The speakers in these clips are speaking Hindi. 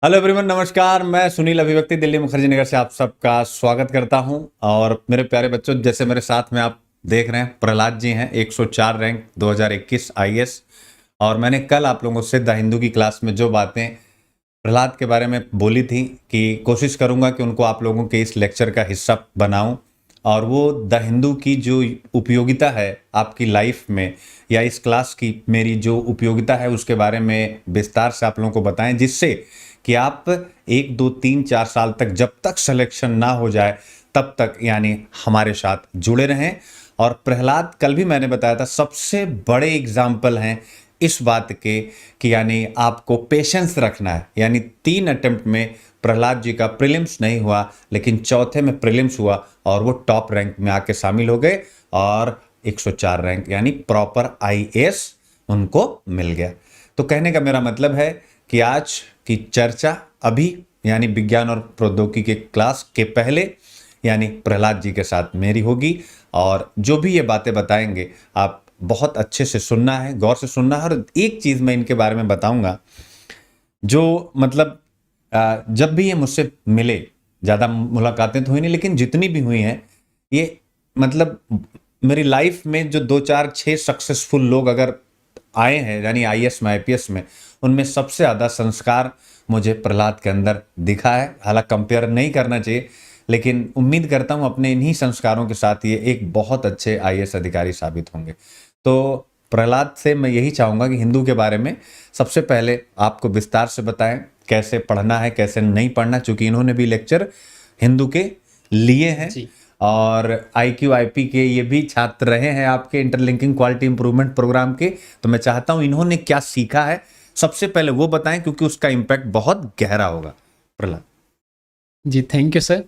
हेलो एवरीवन, नमस्कार। मैं सुनील अभिव्यक्ति दिल्ली मुखर्जी नगर से आप सबका स्वागत करता हूं। और मेरे प्यारे बच्चों, जैसे मेरे साथ में आप देख रहे हैं, प्रहलाद जी हैं, 104 रैंक 2021 आईएएस। और मैंने कल आप लोगों से द हिंदू की क्लास में जो बातें प्रहलाद के बारे में बोली थी कि कोशिश करूंगा कि उनको आप लोगों के इस लेक्चर का हिस्सा बनाऊं, और वो द हिंदू की जो उपयोगिता है आपकी लाइफ में, या इस क्लास की मेरी जो उपयोगिता है उसके बारे में विस्तार से आप लोगों को बताएं, जिससे कि आप 1 2 3 4 साल तक, जब तक सिलेक्शन ना हो जाए तब तक यानी हमारे साथ जुड़े रहें। और प्रहलाद, कल भी मैंने बताया था, सबसे बड़े एग्जाम्पल हैं इस बात के कि यानी आपको पेशेंस रखना है। यानी 3 अटेम्प्ट में प्रहलाद जी का प्रीलिम्स नहीं हुआ, लेकिन चौथे में प्रीलिम्स हुआ और वो टॉप रैंक में आके शामिल हो गए और 104 रैंक यानी प्रॉपर आईएएस उनको मिल गया। तो कहने का मेरा मतलब है कि आज की चर्चा अभी यानी विज्ञान और प्रौद्योगिकी के क्लास के पहले यानी प्रहलाद जी के साथ मेरी होगी। और जो भी ये बातें बताएंगे आप बहुत अच्छे से सुनना है, गौर से सुनना है। और एक चीज़ मैं इनके बारे में बताऊंगा, जो मतलब जब भी ये मुझसे मिले, ज़्यादा मुलाकातें तो हुई नहीं, लेकिन जितनी भी हुई हैं, ये मतलब मेरी लाइफ में जो 2 4 6 सक्सेसफुल लोग अगर आए हैं यानी आईएएस में, आईपीएस में, उनमें सबसे ज़्यादा संस्कार मुझे प्रहलाद के अंदर दिखा है। हालांकि कंपेयर नहीं करना चाहिए, लेकिन उम्मीद करता हूँ अपने इन्हीं संस्कारों के साथ ये एक बहुत अच्छे आईएएस अधिकारी साबित होंगे। तो प्रहलाद से मैं यही चाहूँगा कि हिंदू के बारे में सबसे पहले आपको विस्तार से बताएं, कैसे पढ़ना है, कैसे नहीं पढ़ना, चूँकि इन्होंने भी लेक्चर हिंदू के लिए हैं जी। और आईक्यू आईपी के ये भी छात्र रहे हैं आपके इंटरलिंकिंग क्वालिटी इंप्रूवमेंट प्रोग्राम के। तो मैं चाहता हूं इन्होंने क्या सीखा है सबसे पहले वो बताएं, क्योंकि उसका इम्पैक्ट बहुत गहरा होगा। Prahlad ji, thank you sir.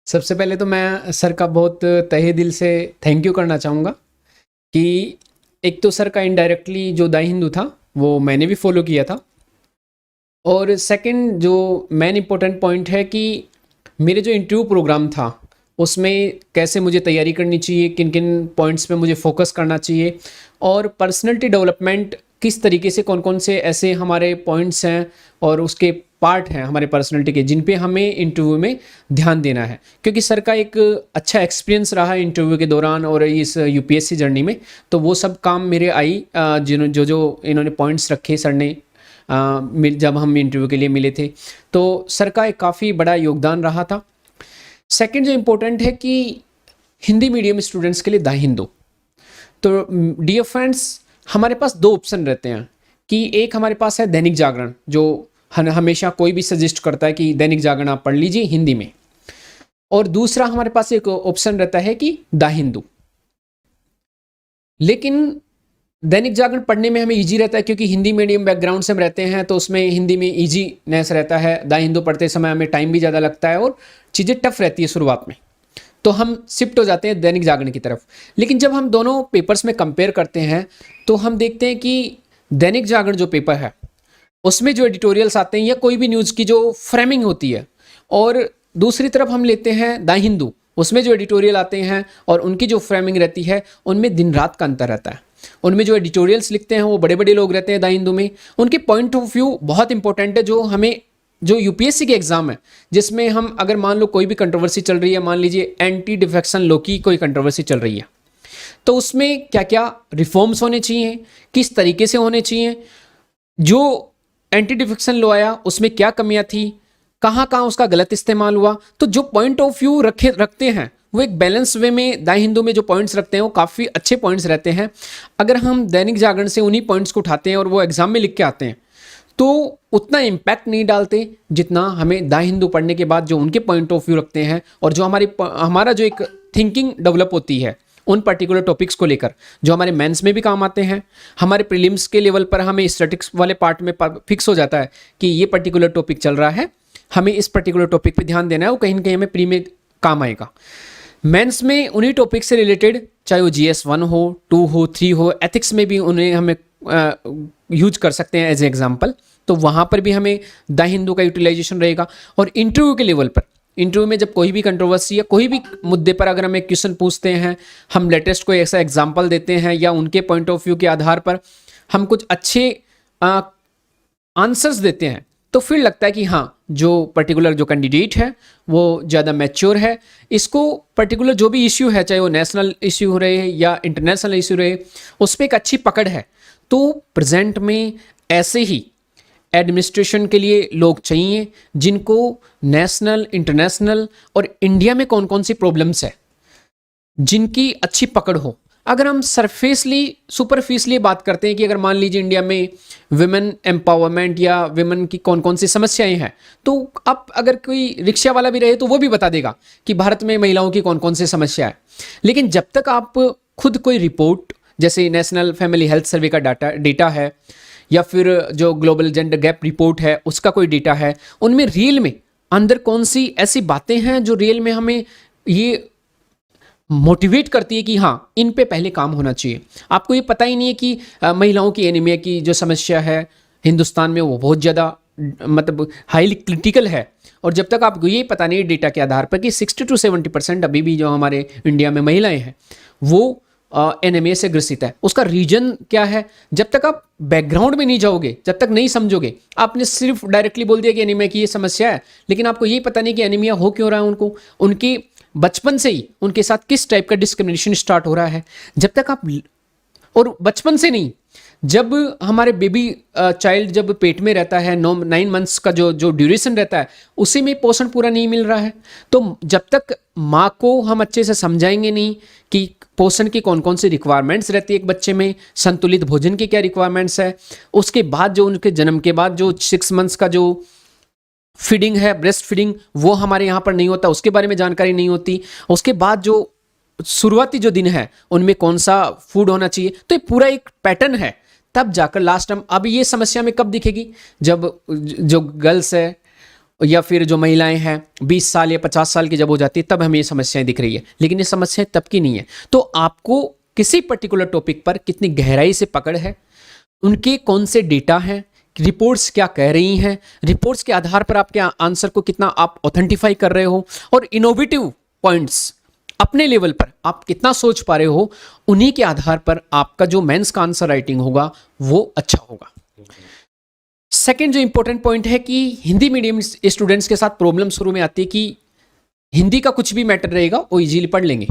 सबसे पहले तो मैं सर का बहुत तहे दिल से थैंक यू करना चाहूँगा कि एक तो सर का इनडायरेक्टली जो द हिंदू था वो मैंने भी फॉलो किया था, और सेकंड जो मेन इम्पोर्टेंट पॉइंट है कि मेरे जो इंटरव्यू प्रोग्राम था उसमें कैसे मुझे तैयारी करनी चाहिए, किन किन पॉइंट्स पे मुझे फोकस करना चाहिए, और पर्सनैलिटी डेवलपमेंट किस तरीके से, कौन कौन से ऐसे हमारे पॉइंट्स हैं और उसके पार्ट हैं हमारे पर्सनैलिटी के, जिन पे हमें इंटरव्यू में ध्यान देना है। क्योंकि सर का एक अच्छा एक्सपीरियंस रहा है इंटरव्यू के दौरान और इस यूपीएससी जर्नी में, तो वो सब काम मेरे आई जो जो इन्होंने पॉइंट्स रखे सर ने जब हम इंटरव्यू के लिए मिले थे, तो सर का एक काफ़ी बड़ा योगदान रहा था। सेकंड जो इम्पोर्टेंट है कि हिंदी मीडियम स्टूडेंट्स के लिए द हिंदू, तो डियर फ्रेंड्स, हमारे पास 2 ऑप्शन रहते हैं कि एक हमारे पास है दैनिक जागरण, जो हमेशा कोई भी सजेस्ट करता है कि दैनिक जागरण आप पढ़ लीजिए हिंदी में, और दूसरा हमारे पास एक ऑप्शन रहता है कि द हिंदू। लेकिन दैनिक जागरण पढ़ने में हमें इजी रहता है क्योंकि हिंदी मीडियम बैकग्राउंड से हम रहते हैं, तो उसमें हिंदी में ईजीनेस रहता है। द हिंदू पढ़ते समय हमें टाइम भी ज़्यादा लगता है और चीज़ें टफ रहती है शुरुआत में, तो हम शिफ्ट हो जाते हैं दैनिक जागरण की तरफ। लेकिन जब हम दोनों पेपर्स में कंपेयर करते हैं तो हम देखते हैं कि दैनिक जागरण जो पेपर है उसमें जो एडिटोरियल्स आते हैं या कोई भी न्यूज़ की जो फ्रेमिंग होती है, और दूसरी तरफ हम लेते हैं द हिंदू, उसमें जो एडिटोरियल आते हैं और उनकी जो फ्रेमिंग रहती है उनमें दिन रात का अंतर रहता है। उनमें जो एडिटोरियल्स लिखते हैं वो बड़े बड़े लोग रहते हैं द हिंदू में, उनके पॉइंट ऑफ व्यू बहुत इंपॉर्टेंट है। जो हमें जो यूपीएससी के एग्जाम है जिसमें हम अगर मान लो कोई भी कंट्रोवर्सी चल रही है, मान लीजिए एंटी डिफेक्शन लॉ की कोई कंट्रोवर्सी चल रही है, तो उसमें क्या क्या रिफॉर्म्स होने चाहिए, किस तरीके से होने चाहिए, जो एंटी डिफेक्शन लॉ आया उसमें क्या कमियां थी, कहाँ कहाँ उसका गलत इस्तेमाल हुआ। तो जो पॉइंट ऑफ व्यू रखते हैं वो एक बैलेंस वे में द हिंदू में जो पॉइंट्स रखते हैं वो काफ़ी अच्छे पॉइंट्स रहते हैं। अगर हम दैनिक जागरण से उन्हीं पॉइंट्स को उठाते हैं और वो एग्जाम में लिख के आते हैं तो उतना इम्पैक्ट नहीं डालते जितना हमें द हिंदू पढ़ने के बाद जो उनके पॉइंट ऑफ व्यू रखते हैं, और जो हमारा जो एक थिंकिंग डेवलप होती है उन पर्टिकुलर टॉपिक्स को लेकर, जो हमारे मेंस में भी काम आते हैं। हमारे प्रीलिम्स के लेवल पर हमें स्टैटिक्स वाले पार्ट में फिक्स हो जाता है कि ये पर्टिकुलर टॉपिक चल रहा है, हमें इस पर्टिकुलर टॉपिक पे ध्यान देना है, वो कहीं ना कहीं हमें प्री में काम आएगा। मेंस में उन्हीं टॉपिक से रिलेटेड, चाहे वो जीएस 1 हो, 2 हो, 3 हो, एथिक्स में भी उन्हें हमें यूज कर सकते हैं एज एग्जाम्पल, तो वहाँ पर भी हमें द हिंदू का यूटिलाइजेशन रहेगा। और इंटरव्यू के लेवल पर, इंटरव्यू में जब कोई भी कंट्रोवर्सी या कोई भी मुद्दे पर अगर हमें क्वेश्चन पूछते हैं, हम लेटेस्ट कोई ऐसा एग्जाम्पल देते हैं या उनके पॉइंट ऑफ व्यू के आधार पर हम कुछ अच्छे आंसर्स देते हैं, तो फिर लगता है कि हाँ, जो पर्टिकुलर जो कैंडिडेट है वो ज़्यादा मैच्योर है, इसको पर्टिकुलर जो भी इश्यू है, चाहे वो नेशनल इश्यू रहे या इंटरनेशनल इश्यू रहे, उस पर एक अच्छी पकड़ है। तो प्रेजेंट में ऐसे ही एडमिनिस्ट्रेशन के लिए लोग चाहिए जिनको नेशनल, इंटरनेशनल और इंडिया में कौन कौन सी प्रॉब्लम्स है जिनकी अच्छी पकड़ हो। अगर हम सरफेसली, सुपरफिशली बात करते हैं कि अगर मान लीजिए इंडिया में विमेन एम्पावरमेंट या विमेन की कौन कौन सी समस्याएं हैं, तो आप अगर कोई रिक्शा वाला भी रहे तो वो भी बता देगा कि भारत में महिलाओं की कौन कौन सी समस्या है। लेकिन जब तक आप खुद कोई रिपोर्ट, जैसे नेशनल फैमिली हेल्थ सर्वे का डेटा है या फिर जो ग्लोबल जेंडर गैप रिपोर्ट है उसका कोई डेटा है, उनमें रियल में अंदर कौन सी ऐसी बातें हैं जो रियल में हमें ये मोटिवेट करती है कि हाँ, इन पे पहले काम होना चाहिए। आपको ये पता ही नहीं है कि महिलाओं की एनीमिया की जो समस्या है हिंदुस्तान में वो बहुत ज़्यादा मतलब हाईली क्रिटिकल है। और जब तक आपको ये पता नहीं डेटा के आधार पर कि 60 to 70% अभी भी जो हमारे इंडिया में महिलाएं हैं वो एनीमिया से ग्रसित है, उसका रीजन क्या है, जब तक आप बैकग्राउंड में नहीं जाओगे, जब तक नहीं समझोगे, आपने सिर्फ डायरेक्टली बोल दिया कि एनीमिया की ये समस्या है, लेकिन आपको ये पता नहीं कि एनीमिया हो क्यों रहा है उनको, उनकी बचपन से ही उनके साथ किस टाइप का डिस्क्रिमिनेशन स्टार्ट हो रहा है। जब तक आप, और बचपन से नहीं, जब हमारे बेबी चाइल्ड जब पेट में रहता है 9 मंथ्स का जो ड्यूरेशन रहता है उसी में पोषण पूरा नहीं मिल रहा है। तो जब तक माँ को हम अच्छे से समझाएंगे नहीं कि पोषण की कौन कौन सी रिक्वायरमेंट्स रहती है एक बच्चे में, संतुलित भोजन की क्या रिक्वायरमेंट्स है, उसके बाद जो उनके जन्म के बाद जो 6 मंथ्स का जो फीडिंग है, ब्रेस्ट फीडिंग, वो हमारे यहाँ पर नहीं होता, उसके बारे में जानकारी नहीं होती, उसके बाद जो शुरुआती जो दिन है उनमें कौन सा फूड होना चाहिए, तो ये पूरा एक पैटर्न है। तब जाकर लास्ट टाइम, अब ये समस्या में कब दिखेगी, जब जो गर्ल्स है या फिर जो महिलाएं हैं 20 साल या 50 साल की जब हो जाती है तब हमें ये समस्याएं दिख रही है, लेकिन ये समस्याएं तब की नहीं है। तो आपको किसी पर्टिकुलर टॉपिक पर कितनी गहराई से पकड़ है, उनके कौन से डेटा हैं, रिपोर्ट्स क्या कह रही हैं, रिपोर्ट्स के आधार पर आपके आंसर को कितना आप ऑथेंटिफाई कर रहे हो, और इनोवेटिव पॉइंट्स अपने लेवल पर आप कितना सोच पा रहे हो, उन्हीं के आधार पर आपका जो मेंस का आंसर राइटिंग होगा वो अच्छा होगा। सेकेंड जो इंपॉर्टेंट पॉइंट है कि हिंदी मीडियम स्टूडेंट्स के साथ प्रॉब्लम शुरू में आती है कि हिंदी का कुछ भी मैटर रहेगा वो इजीली पढ़ लेंगे,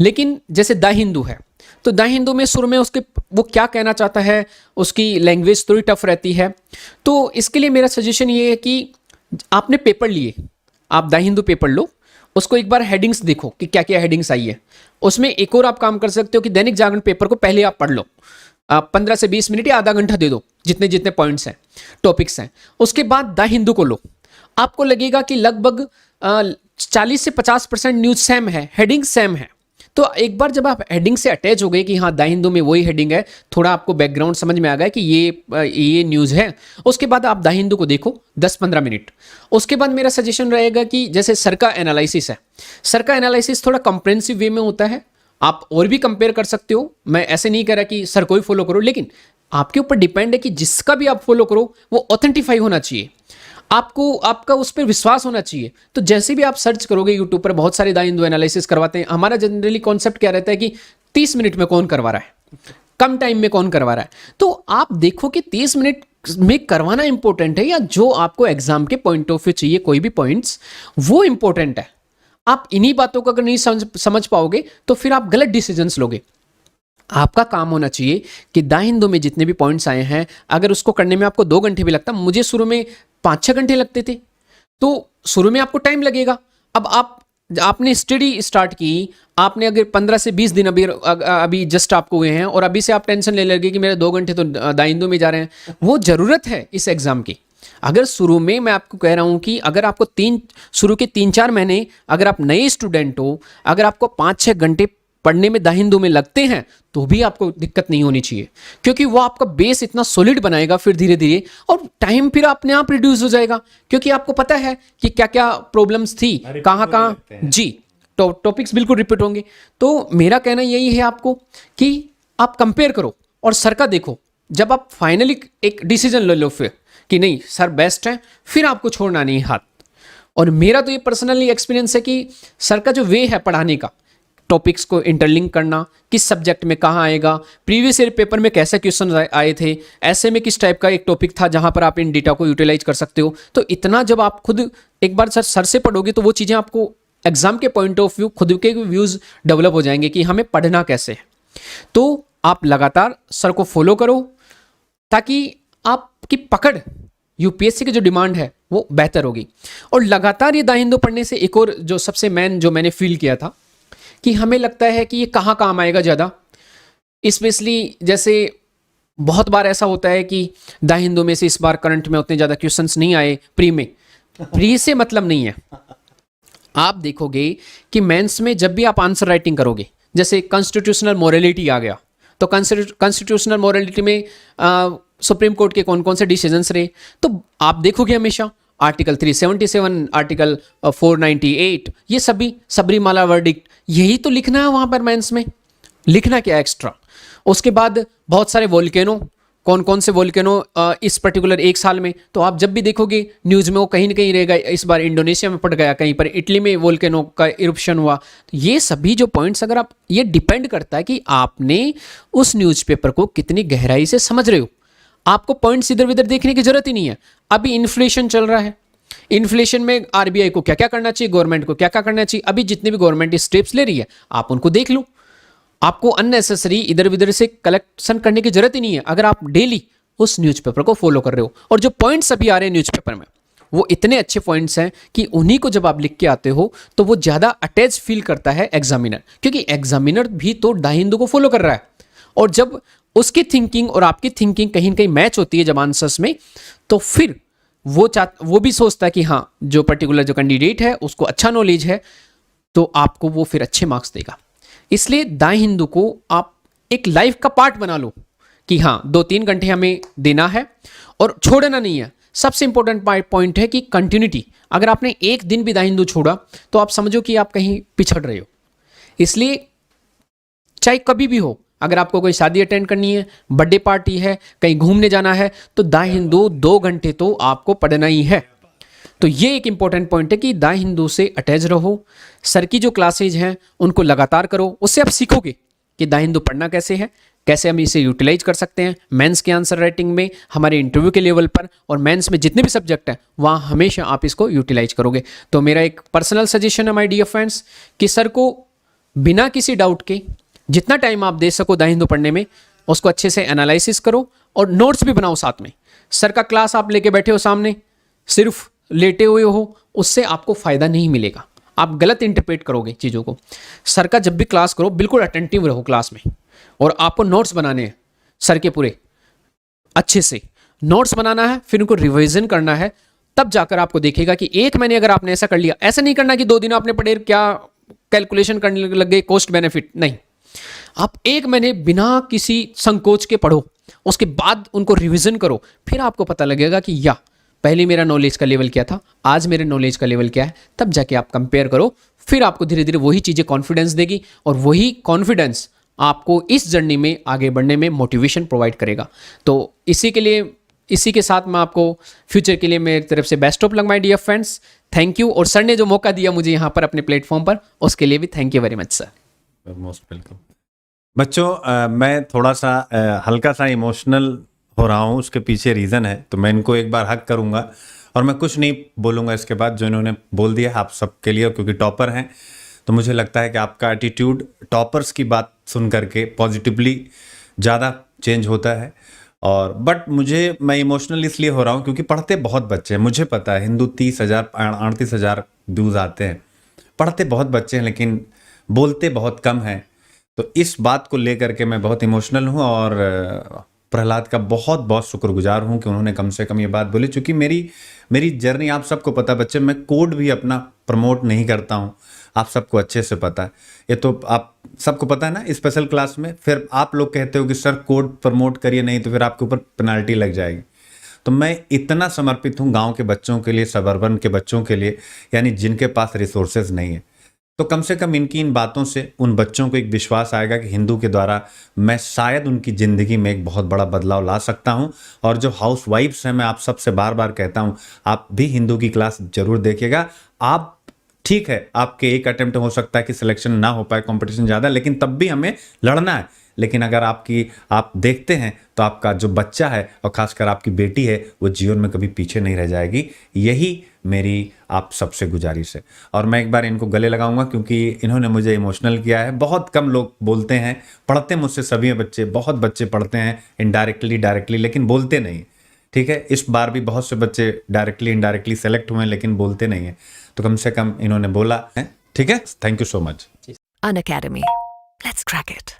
लेकिन जैसे द हिंदू है तो द हिंदू में शुरू में उसके वो क्या कहना चाहता है, उसकी लैंग्वेज थोड़ी टफ रहती है। तो इसके लिए मेरा सजेशन ये है कि आपने पेपर लिए, आप द हिंदू पेपर लो, उसको एक बार हेडिंग्स देखो कि क्या क्या हेडिंग्स आई है। उसमें एक और आप काम कर सकते हो कि दैनिक जागरण पेपर को पहले आप पढ़ लो, 15 से 20 मिनट या आधा घंटा दे दो, जितने जितने पॉइंट्स हैं, टॉपिक्स हैं। उसके बाद द हिंदू को लो, आपको लगेगा कि लगभग 40 से 50% न्यूज सेम है, हेडिंग सेम है। तो एक बार जब आप हेडिंग से अटैच हो गए कि हाँ द हिंदू में वही हेडिंग है, थोड़ा आपको बैकग्राउंड समझ में आ गया कि ये न्यूज़ है, उसके बाद आप द हिंदू को देखो 10-15 मिनट। उसके बाद मेरा सजेशन रहेगा कि जैसे सर का एनालिसिस है, सर का एनालिसिस थोड़ा कंप्रेहेंसिव वे में होता है, आप और भी कंपेयर कर सकते हो। मैं ऐसे नहीं कह रहा कि सर को ही फॉलो करो, लेकिन आपके ऊपर डिपेंड है कि जिसका भी आप फॉलो करो वो ऑथेंटिफाई होना चाहिए, आपको आपका उस पर विश्वास होना चाहिए। तो जैसे भी आप सर्च करोगे यूट्यूब पर, बहुत सारे द हिंदू एनालिसिस करवाते हैं। हमारा जनरली कॉन्सेप्ट क्या रहता है कि 30 मिनट में कौन करवा रहा है, कम टाइम में कौन करवा रहा है। तो आप देखो कि 30 मिनट में करवाना इंपॉर्टेंट है या जो आपको एग्जाम के पॉइंट ऑफ व्यू चाहिए, कोई भी पॉइंट्स, वो इंपॉर्टेंट है। आप इन्हीं बातों को अगर नहीं समझ पाओगे तो फिर आप गलत डिसीजंस लोगे। आपका काम होना चाहिए कि द हिंदू में जितने भी पॉइंट्स आए हैं, अगर उसको करने में आपको 2 घंटे भी लगता, मुझे शुरू में 5-6 घंटे लगते थे, तो शुरू में आपको टाइम लगेगा। अब आपने स्टडी स्टार्ट की, आपने अगर 15 से 20 दिन अभी जस्ट आपको हुए हैं और अभी से आप टेंशन ले लगे कि मेरे 2 घंटे तो द हिंदू में जा रहे हैं, वो ज़रूरत है इस एग्ज़ाम की। अगर शुरू में, मैं आपको कह रहा हूं कि अगर आपको शुरू के 3-4 महीने, अगर आप नए स्टूडेंट हो, अगर आपको 5-6 घंटे पढ़ने में द हिंदू में लगते हैं तो भी आपको दिक्कत नहीं होनी चाहिए, क्योंकि वो आपका बेस इतना सॉलिड बनाएगा फिर धीरे धीरे, और टाइम फिर अपने आप रिड्यूस हो जाएगा, क्योंकि आपको पता है कि क्या क्या प्रॉब्लम्स थी, कहाँ जी, टॉपिक्स बिल्कुल रिपीट होंगे। तो मेरा कहना यही है आपको कि आप कंपेयर करो और सर का देखो। जब आप फाइनली एक डिसीजन ले लो फिर कि नहीं सर बेस्ट है, फिर आपको छोड़ना नहीं हाथ। और मेरा तो ये पर्सनली एक्सपीरियंस है कि सर का जो वे है पढ़ाने का, टॉपिक्स को इंटरलिंक करना, किस सब्जेक्ट में कहाँ आएगा, प्रीवियस ईयर पेपर में कैसे क्वेश्चन आए थे, ऐसे में किस टाइप का एक टॉपिक था जहाँ पर आप इन डेटा को यूटिलाइज कर सकते हो। तो इतना जब आप खुद एक बार सर से पढ़ोगे तो वो चीज़ें आपको एग्जाम के पॉइंट ऑफ व्यू खुद के व्यूज़ डेवलप हो जाएंगे कि हमें पढ़ना कैसे है। तो आप लगातार सर को फॉलो करो ताकि आपकी पकड़ यूपीएससी की जो डिमांड है वो बेहतर होगी। और लगातार ये द हिंदू पढ़ने से एक और जो सबसे मेन जो मैंने फील किया था कि हमें लगता है कि ये कहाँ काम आएगा ज़्यादा, स्पेशली जैसे बहुत बार ऐसा होता है कि द हिंदू में से इस बार करंट में उतने ज़्यादा क्वेश्चंस नहीं आए प्री में। प्री से मतलब नहीं है। आप देखोगे कि मेंस में जब भी आप आंसर राइटिंग करोगे, जैसे कॉन्स्टिट्यूशनल मोरालिटी आ गया, तो कॉन्स्टिट्यूशनल मोरालिटी में सुप्रीम कोर्ट के कौन कौन से डिसीजंस रहे, तो आप देखोगे हमेशा आर्टिकल 377, आर्टिकल 498, ये सभी सबरीमाला वर्डिक्ट, यही तो लिखना है वहाँ पर मेंस में। लिखना क्या एक्स्ट्रा। उसके बाद बहुत सारे वोल्केनो, कौन कौन से वोल्केनो इस पर्टिकुलर एक साल में, तो आप जब भी देखोगे न्यूज़ में वो कहीं ना कहीं रहेगा। इस बार इंडोनेशिया में पड़ गया, कहीं पर इटली में वोल्केनो का इरप्शन हुआ। तो ये सभी जो पॉइंट्स, अगर आप, ये डिपेंड करता है कि आपने उस न्यूज़पेपर को कितनी गहराई से समझ रहे हो। आपको पॉइंट्स इधर उधर देखने की जरूरत ही नहीं है। अभी इन्फ्लेशन चल रहा है, इन्फ्लेशन में आरबीआई को क्या क्या करना चाहिए, गवर्नमेंट को क्या क्या करना चाहिए, अभी जितने भी गवर्नमेंट स्टेप्स ले रही है आप उनको देख लो। आपको अननेसेसरी इधर उधर से कलेक्शन करने की जरूरत ही नहीं है अगर आप डेली उस न्यूज़पेपर को फॉलो कर रहे हो। और जो पॉइंट्स अभी आ रहे हैं न्यूज़पेपर में वो इतने अच्छे पॉइंट्स हैं कि उन्हीं को जब आप लिख के आते हो तो वो ज़्यादा अटैच फील करता है एग्जामिनर, क्योंकि एग्जामिनर भी तो द हिंदू को फॉलो कर रहा है। और जब उसकी थिंकिंग और आपकी थिंकिंग कहीं ना कहीं मैच होती है जब आंसर्स में, तो फिर वो भी सोचता है कि हाँ जो पर्टिकुलर जो कैंडिडेट है उसको अच्छा नॉलेज है, तो आपको वो फिर अच्छे मार्क्स देगा। इसलिए द हिंदू को आप एक लाइफ का पार्ट बना लो कि हाँ 2-3 घंटे हमें देना है और छोड़ना नहीं है। सबसे इंपॉर्टेंट पॉइंट है कि कंटिन्यूटी। अगर आपने एक दिन भी द हिंदू छोड़ा तो आप समझो कि आप कहीं पिछड़ रहे हो। इसलिए चाहे कभी भी हो, अगर आपको कोई शादी अटेंड करनी है, बर्थडे पार्टी है, कहीं घूमने जाना है, तो द हिंदू 2 घंटे तो आपको पढ़ना ही है। तो ये एक इंपॉर्टेंट पॉइंट है कि द हिंदू से अटैच रहो। सर की जो क्लासेज हैं उनको लगातार करो, उससे आप सीखोगे कि द हिंदू पढ़ना कैसे है, कैसे हम इसे यूटिलाइज कर सकते हैं मेंस के आंसर राइटिंग में, हमारे इंटरव्यू के लेवल पर, और मेंस में जितने भी सब्जेक्ट हैं वहाँ हमेशा आप इसको यूटिलाइज करोगे। तो मेरा एक पर्सनल सजेशन है माय डियर फ्रेंड्स कि सर को बिना किसी डाउट के जितना टाइम आप दे सको द हिंदू पढ़ने में, उसको अच्छे से एनालिसिस करो और नोट्स भी बनाओ साथ में। सर का क्लास आप लेके बैठे हो सामने, सिर्फ लेटे हुए हो, उससे आपको फ़ायदा नहीं मिलेगा। आप गलत इंटरप्रेट करोगे चीज़ों को। सर का जब भी क्लास करो बिल्कुल अटेंटिव रहो क्लास में, और आपको नोट्स बनाने हैं सर के पूरे अच्छे से नोट्स बनाना है, फिर उनको रिवीजन करना है। तब जाकर आपको देखेगा कि एक महीने अगर आपने ऐसा कर लिया, ऐसा नहीं करना कि 2 दिन आपने पढ़े क्या कैलकुलेशन करने लग गए कॉस्ट बेनिफिट, नहीं। आप 1 महीने बिना किसी संकोच के पढ़ो, उसके बाद उनको रिवीजन करो, फिर आपको पता लगेगा कि या पहले मेरा नॉलेज का लेवल क्या था, आज मेरे नॉलेज का लेवल क्या है। तब जाके आप कंपेयर करो, फिर आपको धीरे धीरे वही चीज़ें कॉन्फिडेंस देगी, और वही कॉन्फिडेंस आपको इस जर्नी में आगे बढ़ने में मोटिवेशन प्रोवाइड करेगा। तो इसी के साथ मैं आपको फ्यूचर के लिए मेरी तरफ से best of luck my dear friends. Thank you. और सर ने जो मौका दिया मुझे यहाँ पर अपने प्लेटफॉर्म पर, उसके लिए भी thank you very much sir. Most welcome. बच्चों मैं थोड़ा सा हल्का सा इमोशनल हो रहा हूँ, उसके पीछे रीज़न है, तो मैं इनको एक बार हक करूँगा और मैं कुछ नहीं बोलूँगा इसके बाद जो इन्होंने बोल दिया आप सबके लिए, क्योंकि टॉपर हैं। तो मुझे लगता है कि आपका एटीट्यूड टॉपर्स की बात सुन करके पॉजिटिवली ज़्यादा चेंज होता है। और बट मैं इमोशनल इसलिए हो रहा हूँ क्योंकि पढ़ते बहुत बच्चे हैं, मुझे पता है हिंदू 30,000 38,000 व्यूज़ आते हैं, पढ़ते बहुत बच्चे हैं लेकिन बोलते बहुत कम हैं। तो इस बात को लेकर के मैं बहुत इमोशनल हूँ और प्रहलाद का बहुत बहुत शुक्रगुजार हूँ कि उन्होंने कम से कम ये बात बोली। चूँकि मेरी जर्नी आप सबको पता है बच्चे, मैं कोड भी अपना प्रमोट नहीं करता हूँ, आप सबको अच्छे से पता है। ये तो आप सबको पता है ना, स्पेशल क्लास में फिर आप लोग कहते हो कि सर कोड प्रमोट करिए, नहीं तो फिर आपके ऊपर पेनल्टी लग जाएगी। तो मैं इतना समर्पित हूँ गांव के बच्चों के लिए, सबअर्बन के बच्चों के लिए, यानी जिनके पास रिसोर्सेज नहीं है। तो कम से कम इनकी इन बातों से उन बच्चों को एक विश्वास आएगा कि हिंदू के द्वारा मैं शायद उनकी ज़िंदगी में एक बहुत बड़ा बदलाव ला सकता हूं। और जो हाउस वाइफ्स हैं, मैं आप सबसे बार बार कहता हूं, आप भी हिंदू की क्लास जरूर देखिएगा। आप ठीक है, आपके एक अटेम्प्ट हो सकता है कि सिलेक्शन ना हो पाए, कंपटीशन ज़्यादा, लेकिन तब भी हमें लड़ना है। लेकिन अगर आप देखते हैं तो आपका जो बच्चा है और खासकर आपकी बेटी है वो जीवन में कभी पीछे नहीं रह जाएगी। यही मेरी आप सबसे गुजारिश है। और मैं एक बार इनको गले लगाऊंगा क्योंकि इन्होंने मुझे इमोशनल किया है। बहुत कम लोग बोलते हैं, पढ़ते हैं मुझसे सभी बच्चे, बहुत बच्चे पढ़ते हैं इनडायरेक्टली डायरेक्टली, लेकिन बोलते नहीं। ठीक है, इस बार भी बहुत से बच्चे डायरेक्टली इनडायरेक्टली सेलेक्ट हुए हैं लेकिन बोलते नहीं है, तो कम से कम इन्होंने बोला है। ठीक है, thank you so much. Unacademy. Let's crack it.